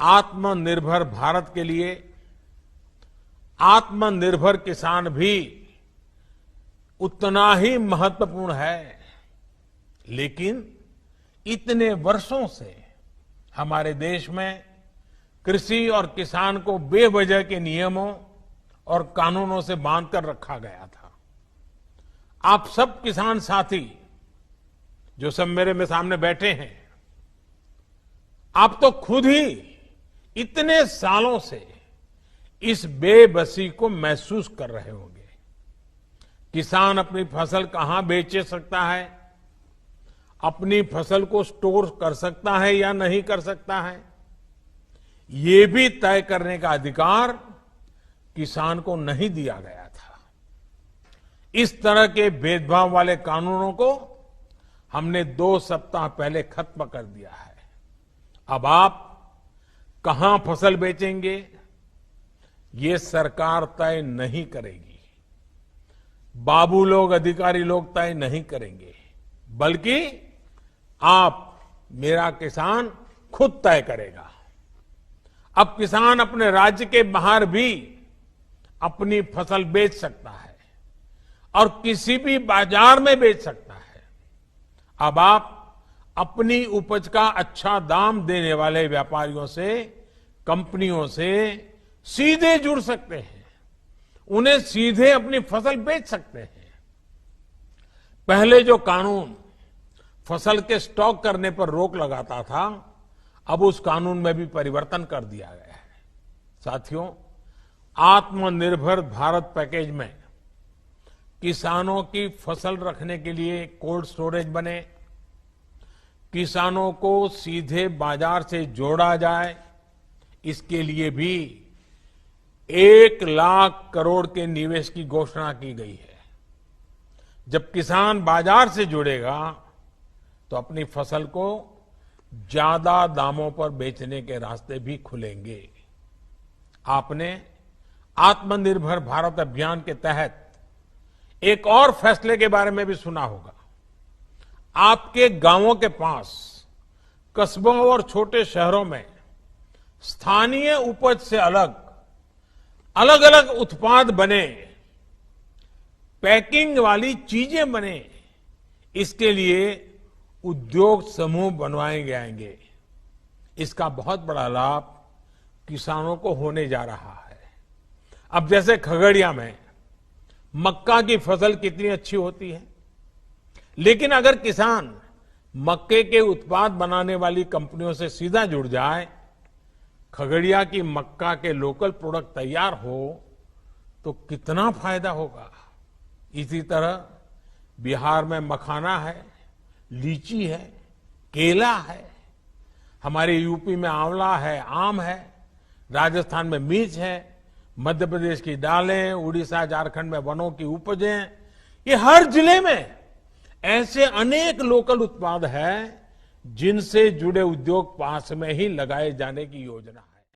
आत्मनिर्भर भारत के लिए आत्मनिर्भर किसान भी उतना ही महत्वपूर्ण है। लेकिन इतने वर्षों से हमारे देश में कृषि और किसान को बेवजह के नियमों और कानूनों से बांधकर रखा गया था। आप सब किसान साथी जो सब मेरे सामने बैठे हैं, आप तो खुद ही इतने सालों से इस बेबसी को महसूस कर रहे होंगे। किसान अपनी फसल कहां बेच सकता है, अपनी फसल को स्टोर कर सकता है या नहीं कर सकता है, ये भी तय करने का अधिकार किसान को नहीं दिया गया था। इस तरह के भेदभाव वाले कानूनों को हमने 2 सप्ताह पहले खत्म कर दिया है। अब आप कहां फसल बेचेंगे, ये सरकार तय नहीं करेगी, बाबू लोग, अधिकारी लोग तय नहीं करेंगे, बल्कि आप, मेरा किसान खुद तय करेगा। अब किसान अपने राज्य के बाहर भी अपनी फसल बेच सकता है और किसी भी बाजार में बेच सकता है। अब आप अपनी उपज का अच्छा दाम देने वाले व्यापारियों से, कंपनियों से सीधे जुड़ सकते हैं, उन्हें सीधे अपनी फसल बेच सकते हैं। पहले जो कानून फसल के स्टॉक करने पर रोक लगाता था, अब उस कानून में भी परिवर्तन कर दिया गया है। साथियों, आत्मनिर्भर भारत पैकेज में किसानों की फसल रखने के लिए कोल्ड स्टोरेज बने, किसानों को सीधे बाजार से जोड़ा जाए, इसके लिए भी 1 लाख करोड़ के निवेश की घोषणा की गई है। जब किसान बाजार से जुड़ेगा तो अपनी फसल को ज्यादा दामों पर बेचने के रास्ते भी खुलेंगे। आपने आत्मनिर्भर भारत अभियान के तहत एक और फैसले के बारे में भी सुना होगा। आपके गांवों के पास, कस्बों और छोटे शहरों में स्थानीय उपज से अलग अलग उत्पाद बने, पैकिंग वाली चीजें बने, इसके लिए उद्योग समूह बनवाए जाएंगे। इसका बहुत बड़ा लाभ किसानों को होने जा रहा है। अब जैसे खगड़िया में मक्का की फसल कितनी अच्छी होती है, लेकिन अगर किसान मक्के के उत्पाद बनाने वाली कंपनियों से सीधा जुड़ जाए, खगड़िया की मक्का के लोकल प्रोडक्ट तैयार हो, तो कितना फायदा होगा। इसी तरह बिहार में मखाना है, लीची है, केला है, हमारे यूपी में आंवला है, आम है, राजस्थान में मिर्च है, मध्य प्रदेश की दालें, उड़ीसा झारखंड में वनों की उपजें, ये हर जिले में ऐसे अनेक लोकल उत्पाद हैं जिनसे जुड़े उद्योग पास में ही लगाए जाने की योजना है।